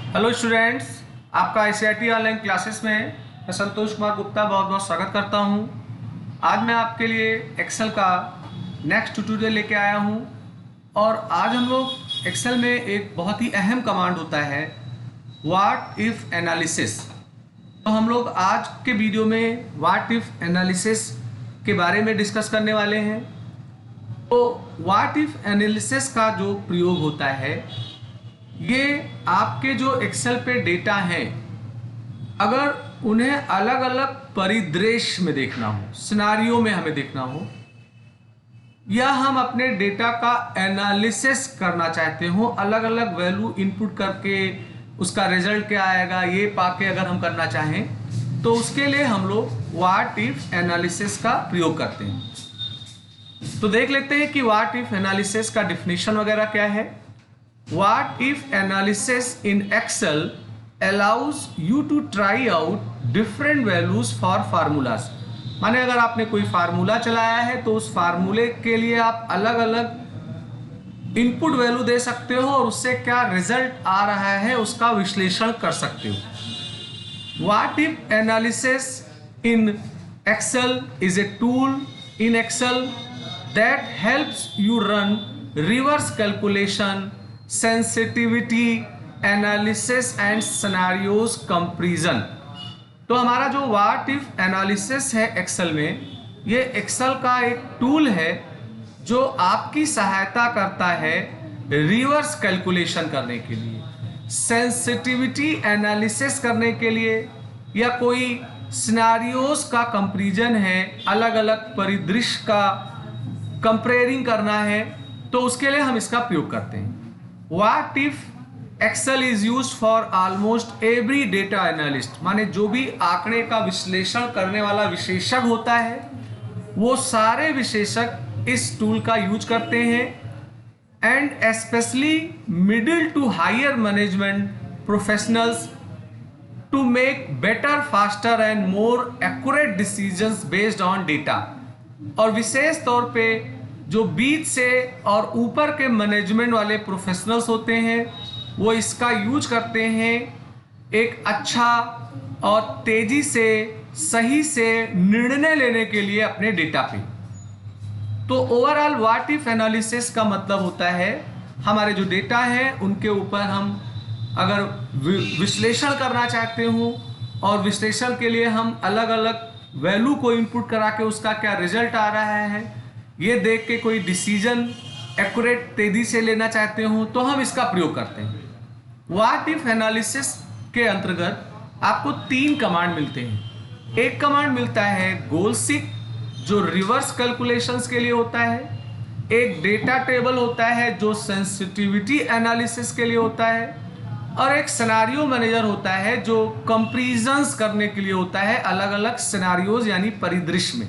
Hello students, आपका ICIT online classes में मैं संतोष कुमार गुप्ता बहुत बहुत स्वागत करता हूं। आज मैं आपके लिए एक्सेल का नेक्स्ट ट्यूटोरियल लेके आया हूं और आज हम लोग एक्सेल में एक बहुत ही अहम कमांड होता है व्हाट इफ एनालिसिस। तो हम लोग आज के वीडियो में व्हाट इफ एनालिसिस के बारे में डिस्कस करने वाले हैं। तो व्हाट इफ एनालिसिस का जो प्रयोग होता है, ये आपके जो एक्सेल पे डेटा हैं, अगर उन्हें अलग अलग परिदृश्य में देखना हो, सिनारियो में हमें देखना हो, या हम अपने डेटा का एनालिसिस करना चाहते हो, अलग अलग वैल्यू इनपुट करके उसका रिजल्ट क्या आएगा ये पाके अगर हम करना चाहें, तो उसके लिए हम लोग व्हाट इफ एनालिसिस का प्रयोग करते हैं। तो देख लेते हैं कि व्हाट इफ एनालिसिस का डिफिनीशन वगैरह क्या है। What if analysis in Excel allows you to try out different values for formulas। माने अगर आपने कोई फार्मूला चलाया है तो उस फार्मूले के लिए आप अलग अलग इनपुट वैल्यू दे सकते हो और उससे क्या रिजल्ट आ रहा है उसका विश्लेषण कर सकते हो। What if analysis in Excel is a tool in Excel that helps you run reverse calculation, sensitivity analysis and scenarios comparison. तो हमारा जो व्हाट इफ एनालिसिस है एक्सेल में, ये एक्सेल का एक टूल है जो आपकी सहायता करता है रिवर्स कैलकुलेशन करने के लिए, सेंसिटिविटी एनालिसिस करने के लिए, या कोई सिनेरियोज का कंपैरिजन है, अलग अलग परिदृश्य का कंपेयरिंग करना है, तो उसके लिए हम इसका प्रयोग करते हैं। What if Excel is used for almost every data analyst। माने जो भी आंकड़े का विश्लेषण करने वाला विशेषज्ञ होता है, वो सारे विशेषज्ञ इस टूल का यूज करते हैं। And specially middle to higher management professionals to make better, faster and more accurate decisions based on data. और विशेष तौर पे जो बीच से और ऊपर के मैनेजमेंट वाले प्रोफेशनल्स होते हैं, वो इसका यूज करते हैं एक अच्छा और तेजी से सही से निर्णय लेने के लिए अपने डेटा पे। तो ओवरऑल व्हाट इफ एनालिसिस का मतलब होता है हमारे जो डेटा है उनके ऊपर हम अगर विश्लेषण करना चाहते हो और विश्लेषण के लिए हम अलग अलग वैल्यू को इनपुट करा के उसका क्या रिजल्ट आ रहा है ये देख के कोई डिसीजन एक्यूरेट तेजी से लेना चाहते हो, तो हम इसका प्रयोग करते हैं। व्हाट इफ एनालिसिस के अंतर्गत आपको 3 कमांड मिलते हैं। एक कमांड मिलता है गोल सीक, जो रिवर्स कैलकुलेशंस के लिए होता है। एक डेटा टेबल होता है जो सेंसिटिविटी एनालिसिस के लिए होता है, और एक सिनेरियो मैनेजर होता है जो कंपैरिजंस करने के लिए होता है अलग अलग सिनेरियोज यानी परिदृश्य में।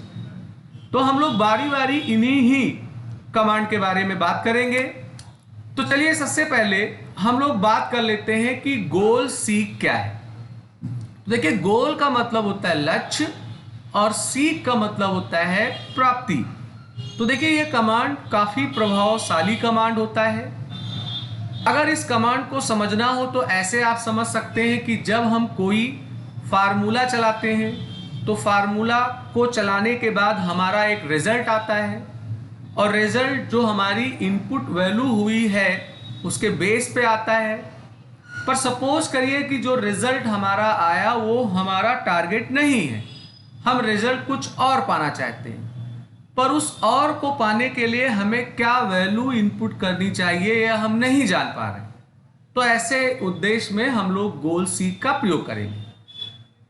तो हम लोग बारी बारी इन्हीं ही कमांड के बारे में बात करेंगे। तो चलिए सबसे पहले हम लोग बात कर लेते हैं कि गोल सीक क्या है। देखिए, गोल का मतलब होता है लक्ष्य और सीक का मतलब होता है प्राप्ति। तो देखिए, ये कमांड काफी प्रभावशाली कमांड होता है। अगर इस कमांड को समझना हो तो ऐसे आप समझ सकते हैं कि जब हम कोई फार्मूला चलाते हैं तो फार्मूला को चलाने के बाद हमारा एक रिजल्ट आता है, और रिजल्ट जो हमारी इनपुट वैल्यू हुई है उसके बेस पे आता है। पर सपोज करिए कि जो रिजल्ट हमारा आया वो हमारा टारगेट नहीं है, हम रिजल्ट कुछ और पाना चाहते हैं, पर उस और को पाने के लिए हमें क्या वैल्यू इनपुट करनी चाहिए यह हम नहीं जान पा रहे। तो ऐसे उद्देश्य में हम लोग गोल सीक का प्रयोग करेंगे।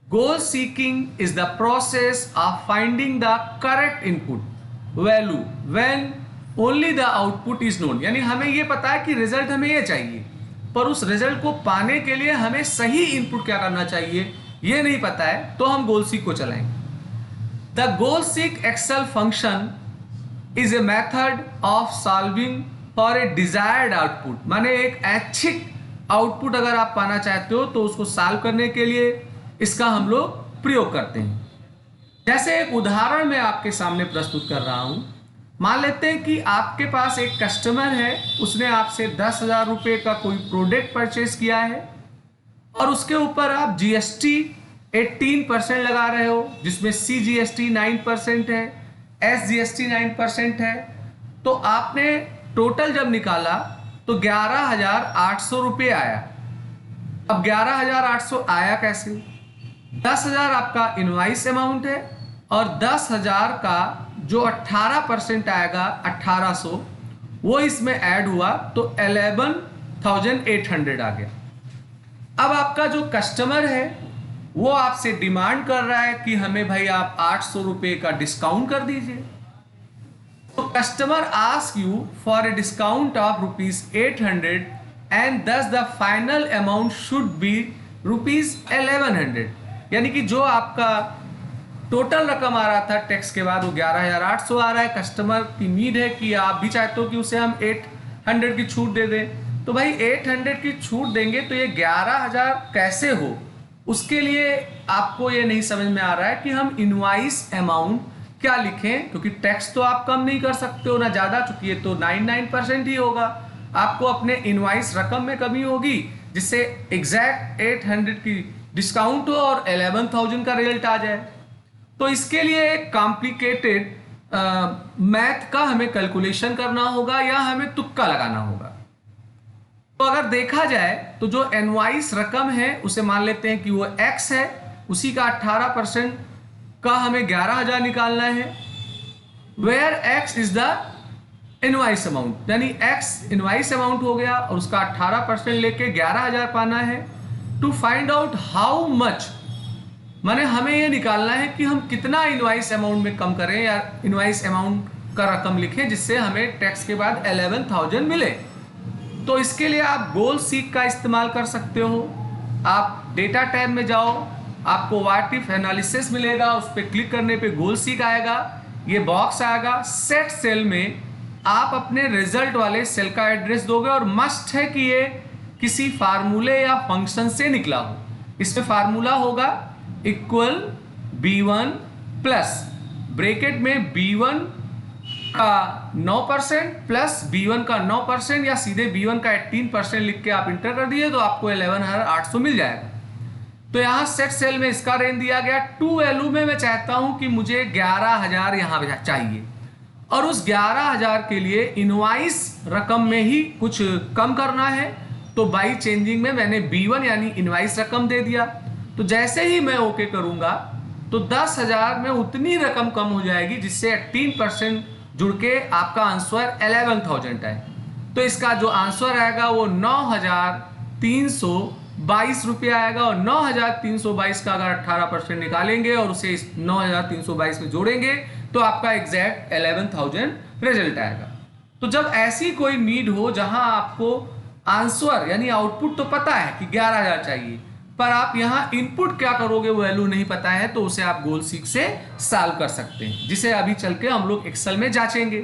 Goal seeking is the process of finding the correct input value when only the output is known। यानी हमें ये पता है कि रिजल्ट हमें ये चाहिए, पर उस रिजल्ट को पाने के लिए हमें सही इनपुट क्या करना चाहिए ये नहीं पता है, तो हम गोल सीक को चलाएंगे। The goal seek Excel function is a method of solving for a desired output। माने एक ऐच्छिक आउटपुट अगर आप पाना चाहते हो तो उसको सॉल्व करने के लिए इसका हम लोग प्रयोग करते हैं। जैसे एक उदाहरण मैं आपके सामने प्रस्तुत कर रहा हूं। मान लेते हैं कि आपके पास एक कस्टमर है, उसने आपसे 10,000 रुपये का कोई प्रोडक्ट परचेज किया है, और उसके ऊपर आप जीएसटी 18% लगा रहे हो, जिसमें CGST 9% है, SGST 9% है। तो आपने टोटल जब निकाला तो 11,800 रुपये आया। अब 11,800 आया कैसे? 10,000 आपका इनवाइस अमाउंट है और 10,000 का जो 18% आएगा 1,800 वो इसमें ऐड हुआ तो 11,800 आ गया। अब आपका जो कस्टमर है वो आपसे डिमांड कर रहा है कि हमें भाई आप 800 रुपये का डिस्काउंट कर दीजिए। तो customer ask you for a discount of ₹800 and thus the final amount should be ₹1100। यानी कि जो आपका टोटल रकम आ रहा था टैक्स के बाद वो 11,800 आ रहा है। कस्टमर की नीड है कि आप भी चाहते हो कि उसे हम 800 की छूट दे दें, तो भाई 800 की छूट देंगे तो ये 11,000 कैसे हो, उसके लिए आपको ये नहीं समझ में आ रहा है कि हम इनवाइस अमाउंट क्या लिखें, क्योंकि टैक्स तो आप कम नहीं कर सकते हो ना ज़्यादा, चूंकि ये तो 99% ही होगा। आपको अपने इनवाइस रकम में कमी होगी जिससे एग्जैक्ट 800 की डिस्काउंट हो और 11,000 का रिजल्ट आ जाए। तो इसके लिए एक कॉम्प्लिकेटेड मैथ का हमें कैलकुलेशन करना होगा या हमें तुक्का लगाना होगा। तो अगर देखा जाए तो जो इनवाइस रकम है उसे मान लेते हैं कि वो x है, उसी का 18% का हमें 11,000 निकालना है, where x is the invoice amount, यानी x इनवाइस अमाउंट हो गया और उसका 18% लेके 11,000 पाना है। To find out how much, माने हमें ये निकालना है कि हम कितना इनवाइस अमाउंट में कम करें या इनवाइस अमाउंट का रकम लिखें जिससे हमें टैक्स के बाद 11,000 मिले। तो इसके लिए आप गोल सीक का इस्तेमाल कर सकते हो। आप डेटा टैब में जाओ, आपको व्हाट इफ एनालिसिस मिलेगा, उस पर क्लिक करने पे गोल सीक आएगा, ये बॉक्स आएगा। सेट सेल में आप अपने रिजल्ट वाले सेल का एड्रेस दोगे और मस्ट है कि ये किसी फार्मूले या फंक्शन से निकला हो। इसमें फार्मूला होगा इक्वल B1 प्लस ब्रैकेट में B1 का 9% प्लस B1 का 9% या सीधे B1 का 18% लिख के आप इंटर कर दिए तो आपको 11,800 मिल जाएगा। तो यहाँ सेट सेल में इसका रेंज दिया गया। टू वैल्यू में मैं चाहता हूं कि मुझे 11,000 यहाँ पे चाहिए और उस 11,000 के लिए इनवाइस रकम में ही कुछ कम करना है। तो बाई चेंजिंग में मैंने B1 यानी इनवाइस रकम दे दिया। तो जैसे ही मैं ओके करूंगा तो 10,000 में उतनी रकम कम हो जाएगी जिससे 18% जुड़ के आपका आंसर 11,000 है। तो इसका जो आंसर आएगा वो 9,322 रुपये आएगा और 9,322 का अगर 18% निकालेंगे और उसे 9,322 में जोड़ेंगे तो आपका एग्जैक्ट 11,000 रिजल्ट आएगा। तो जब ऐसी कोई नीड हो जहां आपको आंसर यानी आउटपुट तो पता है कि 11,000 चाहिए, पर आप यहाँ इनपुट क्या करोगे वो वैल्यू नहीं पता है, तो उसे आप गोल सीक से सॉल्व कर सकते हैं, जिसे अभी चल के हम लोग एक्सेल में जांचेंगे।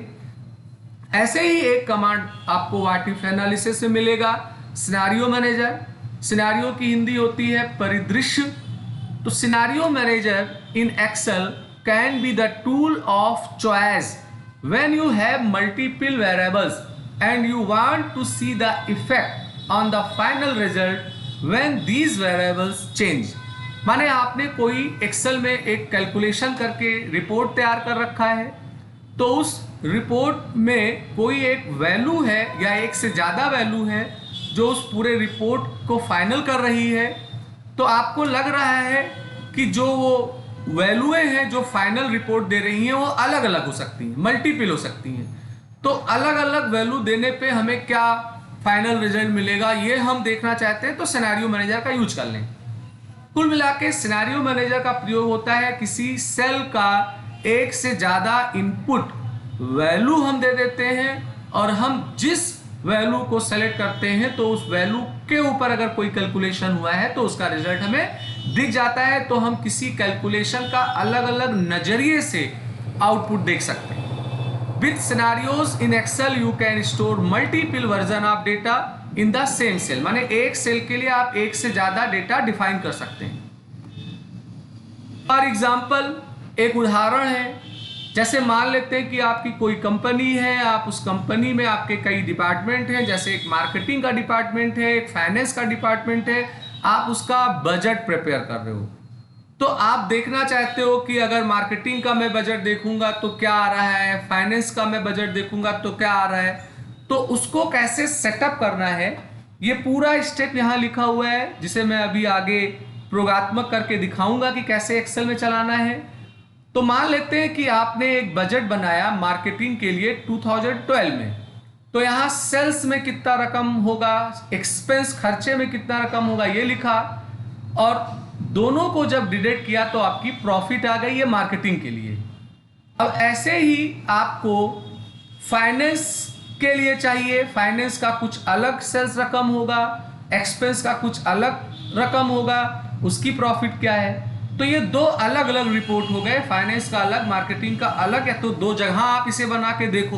ऐसे ही एक कमांड आपको व्हाट इफ एनालिसिस में मिलेगा, सिनेरियो मैनेजर। सिनेरियो की हिंदी होती है परिदृश्य। तो scenario manager in Excel can be the tool of choice when you have multiple variables and you want to see the effect on the final result when these variables change। माने आपने कोई Excel में एक calculation करके report तैयार कर रखा है, तो उस रिपोर्ट में कोई एक वैल्यू है या एक से ज़्यादा वैल्यू है जो उस पूरे रिपोर्ट को फाइनल कर रही है। तो आपको लग रहा है कि जो वो वैल्यूएं हैं जो फाइनल रिपोर्ट दे रही हैं वो अलग अलग हो सकती हैं, मल्टीपल हो सकती हैं। तो अलग अलग वैल्यू देने पे हमें क्या फाइनल रिजल्ट मिलेगा ये हम देखना चाहते हैं, तो सिनेरियो मैनेजर का यूज कर लें। कुल मिला के सिनेरियो मैनेजर का प्रयोग होता है किसी सेल का एक से ज़्यादा इनपुट वैल्यू हम दे देते हैं और हम जिस वैल्यू को सेलेक्ट करते हैं तो उस वैल्यू के ऊपर अगर कोई कैलकुलेशन हुआ है तो उसका रिजल्ट हमें दिख जाता है। तो हम किसी कैलकुलेशन का अलग अलग नजरिए से आउटपुट देख सकते हैं। With scenarios in Excel you can store multiple version of data in the same cell। माने एक सेल के लिए आप एक से ज्यादा डेटा डिफाइन कर सकते हैं। फॉर एग्जाम्पल एक उदाहरण है, जैसे मान लेते हैं कि आपकी कोई कंपनी है, आप उस कंपनी में आपके कई डिपार्टमेंट हैं, जैसे एक मार्केटिंग का डिपार्टमेंट है, एक फाइनेंस का डिपार्टमेंट है, आप उसका बजट प्रिपेयर कर रहे हो। तो आप देखना चाहते हो कि अगर मार्केटिंग का मैं बजट देखूंगा तो क्या आ रहा है, फाइनेंस का मैं बजट देखूंगा तो क्या आ रहा है, तो उसको कैसे सेटअप करना है, ये पूरा स्टेप यहाँ लिखा हुआ है, जिसे मैं अभी आगे प्रयोगात्मक करके दिखाऊंगा कि कैसे एक्सेल में चलाना है। तो मान लेते हैं कि आपने एक बजट बनाया मार्केटिंग के लिए 2012 में, तो यहाँ सेल्स में कितना रकम होगा, एक्सपेंस खर्चे में कितना रकम होगा ये लिखा, और दोनों को जब डिडक्ट किया तो आपकी प्रॉफिट आ गई है मार्केटिंग के लिए। अब ऐसे ही आपको फाइनेंस के लिए चाहिए, फाइनेंस का कुछ अलग सेल्स रकम होगा, एक्सपेंस का कुछ अलग रकम होगा, उसकी प्रॉफिट क्या है। तो ये दो अलग अलग रिपोर्ट हो गए, फाइनेंस का अलग, मार्केटिंग का अलग है। तो दो जगह आप इसे बना के देखो,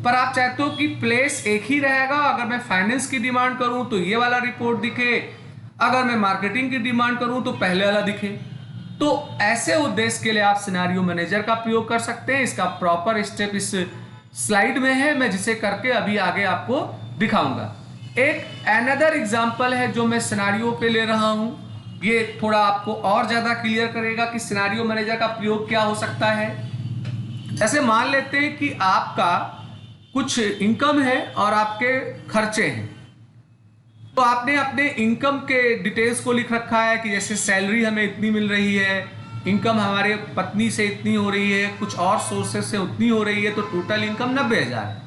पर आप चाहते हो कि प्लेस एक ही रहेगा। अगर मैं फाइनेंस की डिमांड करूं तो ये वाला रिपोर्ट दिखे, अगर मैं मार्केटिंग की डिमांड करूं तो पहले वाला दिखे। तो ऐसे उद्देश्य के लिए आप सिनेरियो मैनेजर का प्रयोग कर सकते हैं। इसका प्रॉपर स्टेप इस स्लाइड में है, मैं जिसे करके अभी आगे आपको दिखाऊंगा। एक अनदर एग्जांपल है जो मैं सिनेरियो पे ले रहा हूं, ये थोड़ा आपको और ज्यादा क्लियर करेगा कि सिनेरियो मैनेजर का प्रयोग क्या हो सकता है। जैसे मान लेते हैं कि आपका कुछ इनकम है और आपके खर्चे हैं, तो आपने अपने इनकम के डिटेल्स को लिख रखा है कि जैसे सैलरी हमें इतनी मिल रही है, इनकम हमारे पत्नी से इतनी हो रही है, कुछ और सोर्सेस से उतनी हो रही है, तो टोटल इनकम 90,000 है।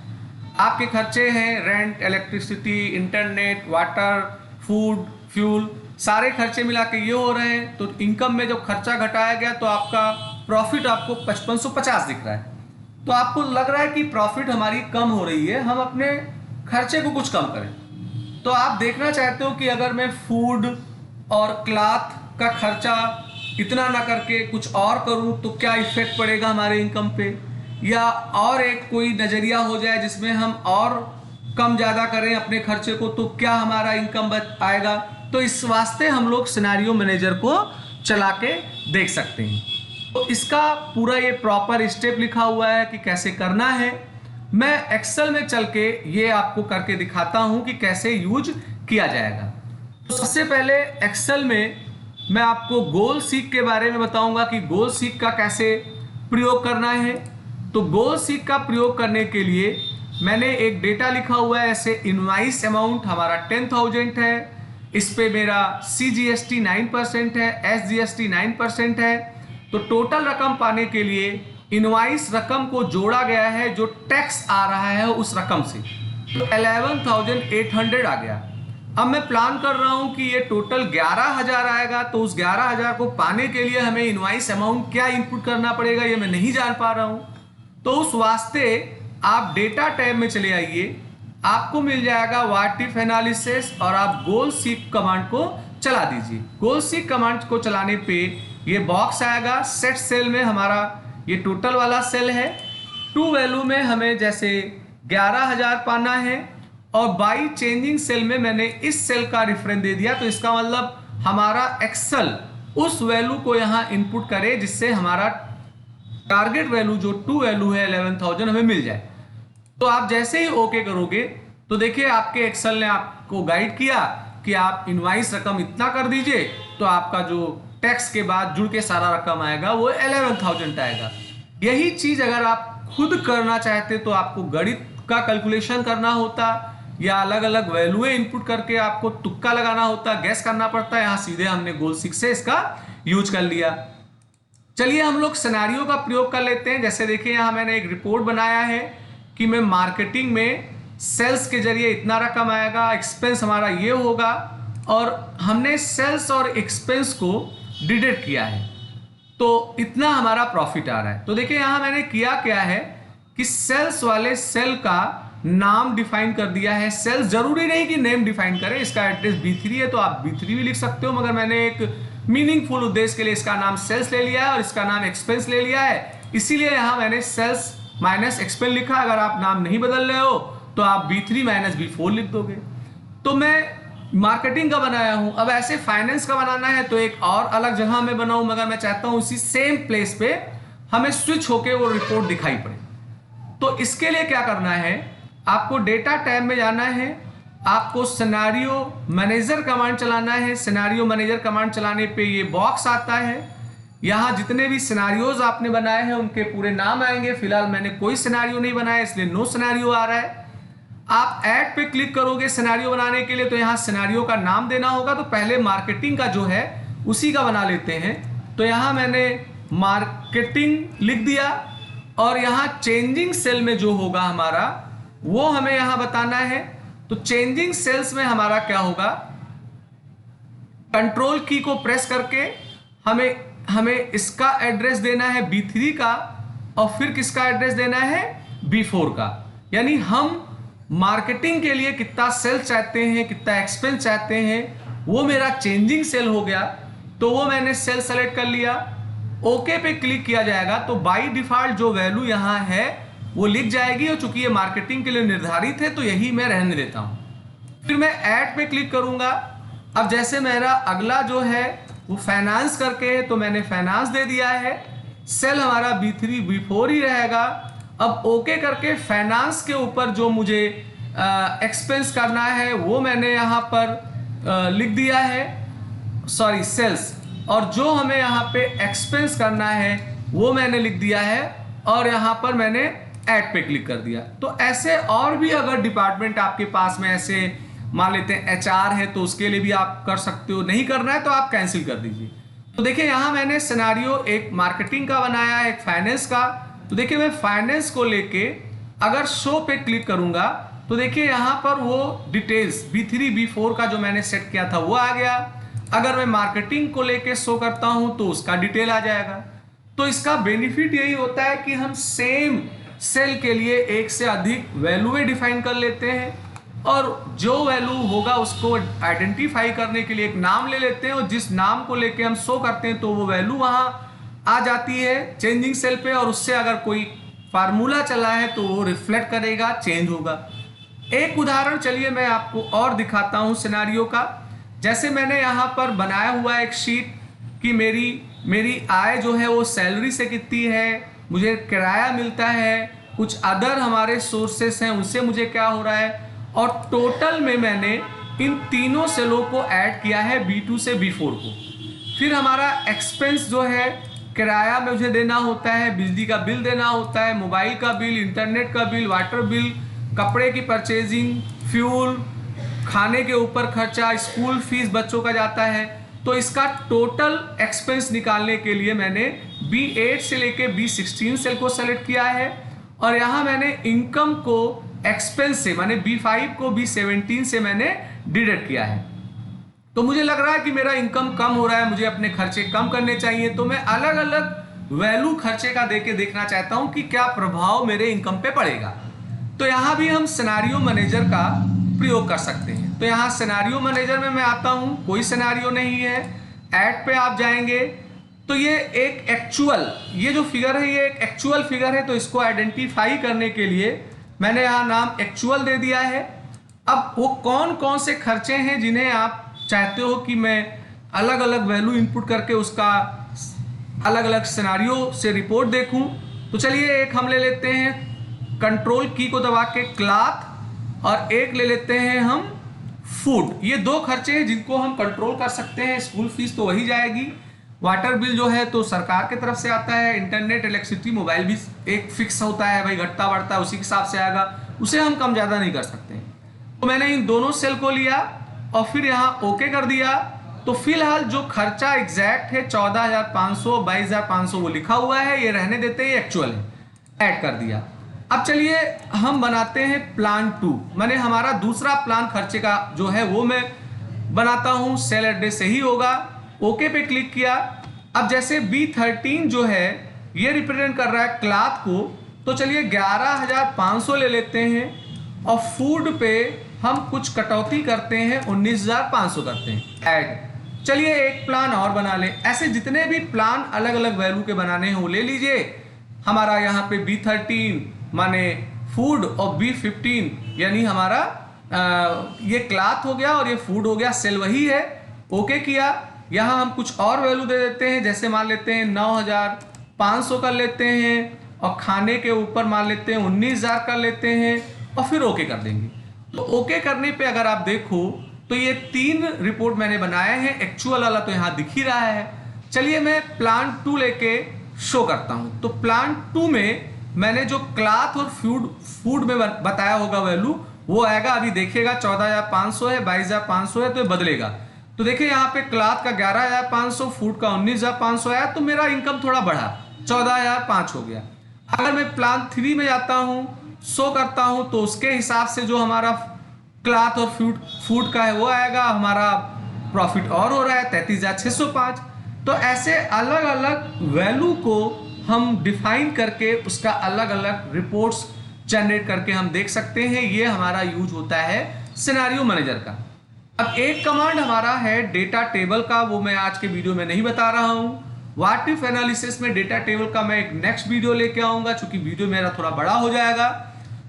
आपके खर्चे हैं rent, electricity, internet, water, food, fuel, सारे खर्चे मिला के ये हो रहे हैं। तो इनकम में जब खर्चा घटाया गया तो आपका प्रॉफिट आपको 5550 दिख रहा है। तो आपको लग रहा है कि प्रॉफिट हमारी कम हो रही है, हम अपने खर्चे को कुछ कम करें। तो आप देखना चाहते हो कि अगर मैं फूड और क्लॉथ का खर्चा इतना ना करके कुछ और करूं तो क्या इफेक्ट पड़ेगा हमारे इनकम पे, या और एक कोई नज़रिया हो जाए जिसमें हम और कम ज़्यादा करें अपने खर्चे को, तो क्या हमारा इनकम बच आएगा। तो इस वास्ते हम लोग सिनेरियो मैनेजर को चला के देख सकते हैं। तो इसका पूरा ये प्रॉपर स्टेप लिखा हुआ है कि कैसे करना है। मैं एक्सेल में चल के ये आपको करके दिखाता हूं कि कैसे यूज किया जाएगा। तो सबसे पहले एक्सेल में मैं आपको गोल सीक के बारे में बताऊंगा कि गोल सीक का कैसे प्रयोग करना है। तो गोल सीक का प्रयोग करने के लिए मैंने एक डेटा लिखा हुआ है, ऐसे इनवाइस अमाउंट हमारा 10,000 है, इस पे मेरा CGST 9% है, SGST 9% है। तो टोटल रकम पाने के लिए इनवाइस रकम को जोड़ा गया है जो टैक्स आ रहा है उस रकम से, तो 11,800 आ गया। अब मैं प्लान कर रहा हूं कि ये टोटल 11,000 आएगा, तो उस 11,000 को पाने के लिए हमें इनवाइस अमाउंट क्या इनपुट करना पड़ेगा ये मैं नहीं जान पा रहा हूं। तो उस वास्ते आप डेटा टैब में चले आइए, आपको मिल जाएगा व्हाट इफ एनालिसिस, और आप गोल सीक कमांड को चला दीजिए। गोल सीक कमांड को चलाने पे ये बॉक्स आएगा। सेट सेल में हमारा ये टोटल वाला सेल है, टू वैल्यू में हमें जैसे 11,000 पाना है, और बाई चेंजिंग सेल में मैंने इस सेल का रेफरेंस दे दिया। तो इसका मतलब हमारा एक्सेल उस वैल्यू को यहाँ इनपुट करे जिससे हमारा टारगेट वैल्यू जो टू वैल्यू है 11,000 हमें मिल जाए। तो आप जैसे ही ओके करोगे तो देखिए आपके एक्सेल ने आपको गाइड किया कि आप इनवाइस रकम इतना कर दीजिए, तो आपका जो टैक्स के बाद जुड़ के सारा रकम आएगा वो 11,000 आएगा। यही चीज अगर आप खुद करना चाहते तो आपको गणित का कैलकुलेशन करना होता, या अलग अलग वैल्यूए इनपुट करके आपको तुक्का लगाना होता, गैस करना पड़ता है। यहाँ सीधे हमने गोल सीक से इसका यूज कर लिया। चलिए हम लोग सिनेरियो का प्रयोग कर लेते हैं। जैसे देखिए यहाँ मैंने एक रिपोर्ट बनाया है कि मैं मार्केटिंग में सेल्स के जरिए इतना रकम आएगा, एक्सपेंस हमारा ये होगा, और हमने सेल्स और एक्सपेंस को डिडक्ट किया है, तो इतना हमारा प्रॉफिट आ रहा है। तो देखिए यहाँ मैंने किया क्या है कि सेल्स वाले सेल का नाम डिफाइन कर दिया है। सेल्स जरूरी नहीं कि नेम डिफाइन करें, इसका एड्रेस B3 है तो आप B3 भी लिख सकते हो, मगर मैंने एक मीनिंगफुल उद्देश्य के लिए इसका नाम सेल्स ले लिया है और इसका नाम एक्सपेंस ले लिया है, इसीलिए यहाँ मैंने सेल्स माइनस एक्सपेंस लिखा। अगर आप नाम नहीं बदल रहे हो तो आप B3 माइनस B4 लिख दोगे। तो मैं मार्केटिंग का बनाया हूं, अब ऐसे फाइनेंस का बनाना है तो एक और अलग जगह में बनाऊं, मगर मैं चाहता हूं उसी सेम प्लेस पे हमें स्विच होके वो रिपोर्ट दिखाई पड़े। तो इसके लिए क्या करना है, आपको डेटा टैब में जाना है, आपको सिनेरियो मैनेजर कमांड चलाना है। सिनेरियो मैनेजर कमांड चलाने पे ये बॉक्स आता है, यहाँ जितने भी सिनेरियोज आपने बनाए हैं उनके पूरे नाम आएंगे। फिलहाल मैंने कोई सिनेरियो नहीं बनाया इसलिए नो सिनेरियो आ रहा है। आप ऐड पे क्लिक करोगे सिनेरियो बनाने के लिए, तो यहाँ सिनेरियो का नाम देना होगा। तो पहले मार्केटिंग का जो है उसी का बना लेते हैं। तो यहाँ मैंने मार्केटिंग लिख दिया और यहाँ चेंजिंग सेल में जो होगा हमारा वो हमें यहाँ बताना है। तो चेंजिंग सेल्स में हमारा क्या होगा, कंट्रोल की को प्रेस करके हमें इसका एड्रेस देना है B3 का, और फिर किसका एड्रेस देना है, B4 का। यानी हम मार्केटिंग के लिए कितना सेल्स चाहते हैं, कितना एक्सपेंस चाहते हैं, वो मेरा चेंजिंग सेल हो गया। तो वो मैंने सेल सेलेक्ट कर लिया, ओके पे क्लिक किया जाएगा। तो बाय डिफॉल्ट जो वैल्यू यहाँ है वो लिख जाएगी, और चूंकि ये मार्केटिंग के लिए निर्धारित है तो यही मैं रहने देता हूँ। फिर मैं ऐड पे क्लिक करूंगा। अब जैसे मेरा अगला जो है वो फाइनेंस करके है, तो मैंने फाइनेंस दे दिया है। सेल हमारा B3 B4 ही रहेगा। अब ओके करके फाइनेंस के ऊपर जो मुझे एक्सपेंस करना है वो मैंने यहाँ पर लिख दिया है, सॉरी सेल्स, और जो हमें यहाँ पे एक्सपेंस करना है वो मैंने लिख दिया है, और यहाँ पर मैंने ऐड पे क्लिक कर दिया। तो ऐसे और भी अगर डिपार्टमेंट आपके पास में ऐसे मान लेते हैं HR है, तो उसके लिए भी आप कर सकते हो। नहीं करना है तो आप कैंसिल कर दीजिए। तो देखिए यहाँ मैंने सिनेरियो एक मार्केटिंग का बनाया है, एक फाइनेंस का। तो देखिए मैं फाइनेंस को लेके अगर शो पे क्लिक करूंगा तो देखिए यहाँ पर वो डिटेल्स B3 B4 का जो मैंने सेट किया था वो आ गया। अगर मैं मार्केटिंग को लेके शो करता हूं तो उसका डिटेल आ जाएगा। तो इसका बेनिफिट यही होता है कि हम सेम सेल के लिए एक से अधिक वैल्यू डिफाइन कर लेते हैं, और जो वैल्यू होगा उसको आइडेंटिफाई करने के लिए एक नाम ले लेते हैं, और जिस नाम को लेके हम शो करते हैं तो वो वैल्यू वहां आ जाती है चेंजिंग सेल पे, और उससे अगर कोई फार्मूला चला है तो वो रिफ्लेक्ट करेगा, चेंज होगा। एक उदाहरण चलिए मैं आपको और दिखाता हूं सिनेरियो का। जैसे मैंने यहाँ पर बनाया हुआ एक शीट कि मेरी आय जो है वो सैलरी से कितनी है, मुझे किराया मिलता है, कुछ अदर हमारे सोर्सेस हैं उनसे मुझे क्या हो रहा है, और टोटल में मैंने इन तीनों सेलों को ऐड किया है B2 से B4 को। फिर हमारा एक्सपेंस जो है, किराया मुझे देना होता है, बिजली का बिल देना होता है, मोबाइल का बिल, इंटरनेट का बिल, वाटर बिल, कपड़े की परचेजिंग, फ्यूल, खाने के ऊपर खर्चा, स्कूल फीस बच्चों का जाता है। तो इसका टोटल एक्सपेंस निकालने के लिए मैंने B8 से लेके B16 सेल को सेलेक्ट किया है, और यहाँ मैंने इनकम को एक्सपेंस से माने B5 को B17 से मैंने डिडक्ट किया है। तो मुझे लग रहा है कि मेरा इनकम कम हो रहा है, मुझे अपने खर्चे कम करने चाहिए, तो मैं अलग अलग वैल्यू खर्चे का देके देखना चाहता हूं कि क्या प्रभाव मेरे इनकम पे पड़ेगा। तो यहाँ भी हम सिनेरियो मैनेजर का प्रयोग कर सकते हैं। तो यहाँ सिनेरियो मैनेजर में मैं आता हूँ, कोई सिनेरियो नहीं है। ऐड पे आप जाएंगे तो ये एक एक्चुअल, ये जो फिगर है ये एक एक्चुअल फिगर है, तो इसको आइडेंटिफाई करने के लिए मैंने यहाँ नाम एक्चुअल दे दिया है। अब वो कौन कौन से खर्चे हैं जिन्हें आप चाहते हो कि मैं अलग अलग वैल्यू इनपुट करके उसका अलग अलग सिनेरियो से रिपोर्ट देखूं। तो चलिए एक हम ले लेते हैं, कंट्रोल की को दबा के क्लॉथ, और एक ले लेते हैं हम फूड। ये दो खर्चे हैं जिनको हम कंट्रोल कर सकते हैं। स्कूल फीस तो वही जाएगी, वाटर बिल जो है तो सरकार की तरफ से आता है, इंटरनेट, इलेक्ट्रिसिटी, मोबाइल भी एक फिक्स होता है, भाई घटता बढ़ता है उसी के हिसाब से आएगा, उसे हम कम ज़्यादा नहीं कर सकते। तो मैंने इन दोनों सेल को लिया और फिर यहाँ ओके कर दिया। तो फिलहाल जो खर्चा एग्जैक्ट है 14,500 22,500 वो लिखा हुआ है, ये रहने देते हैं, एक्चुअल है, ऐड कर दिया। अब चलिए हम बनाते हैं प्लान 2, मैंने हमारा दूसरा प्लान खर्चे का जो है वो मैं बनाता हूँ, सेल एड्रेस सही होगा। ओके पे क्लिक किया। अब जैसे B13 जो है ये रिप्रेजेंट कर रहा है क्लॉथ को, तो चलिए 11,500 ले लेते हैं, और फूड पे हम कुछ कटौती करते हैं, 19,500 करते हैं, ऐड। चलिए एक प्लान और बना लें। ऐसे जितने भी प्लान अलग अलग वैल्यू के बनाने हैं वो ले लीजिए। हमारा यहाँ पे B13 माने फूड और B15 यानी हमारा ये क्लॉथ हो गया और ये फूड हो गया, सेल वही है। ओके किया। यहाँ हम कुछ और वैल्यू दे देते हैं, जैसे मान लेते हैं 9,500 कर लेते हैं, और खाने के ऊपर मान लेते हैं 19,000 कर लेते हैं, और फिर ओके कर देंगे। तो ओके करने पे अगर आप देखो तो ये 3 रिपोर्ट मैंने बनाए हैं, एक्चुअल वाला तो यहाँ दिख ही रहा है। चलिए मैं प्लांट 2 लेके शो करता हूं। तो प्लांट 2 में मैंने जो क्लॉथ और फूड में बताया होगा वैल्यू वो आएगा, अभी देखिएगा 14,500 है, 22,500 है, तो ये बदलेगा। तो देखिए यहाँ पे क्लॉथ का 11,500, फूड का 19,500 आया, तो मेरा इनकम थोड़ा बढ़ा, 14,500 हो गया। अगर मैं प्लान 3 में जाता हूं, शो करता हूं, तो उसके हिसाब से जो हमारा क्लॉथ और फूड का है वो आएगा, हमारा प्रॉफिट और हो रहा है 33,605। तो ऐसे अलग अलग वैल्यू को हम डिफाइन करके उसका अलग अलग रिपोर्ट्स जनरेट करके हम देख सकते हैं। ये हमारा यूज होता है सिनेरियो मैनेजर का। अब एक कमांड हमारा है डेटा टेबल का, वो मैं आज के वीडियो में नहीं बता रहा हूं। व्हाट इफ एनालिसिस में डेटा टेबल का मैं एक नेक्स्ट वीडियो लेके आऊंगा, क्योंकि वीडियो मेरा थोड़ा बड़ा हो जाएगा,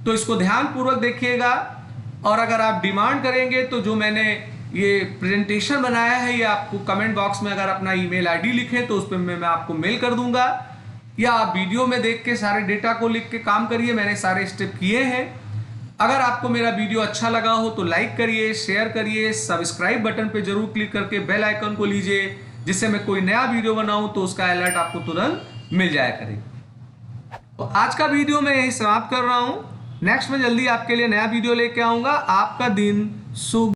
तो इसको ध्यानपूर्वक देखिएगा। और अगर आप डिमांड करेंगे तो जो मैंने ये प्रेजेंटेशन बनाया है ये आपको कमेंट बॉक्स में अगर अपना ईमेल आईडी लिखें तो उस पर मैं आपको मेल कर दूंगा, या आप वीडियो में देख के सारे डेटा को लिख के काम करिए, मैंने सारे स्टेप किए हैं। अगर आपको मेरा वीडियो अच्छा लगा हो तो लाइक करिए, शेयर करिए, सब्सक्राइब बटन पे जरूर क्लिक करके बेल आइकन को लीजिए, जिससे मैं कोई नया वीडियो बनाऊं तो उसका अलर्ट आपको तुरंत मिल जाया करे। तो आज का वीडियो मैं यही समाप्त कर रहा हूं। नेक्स्ट में जल्दी आपके लिए नया वीडियो लेके आऊंगा। आपका दिन शुभ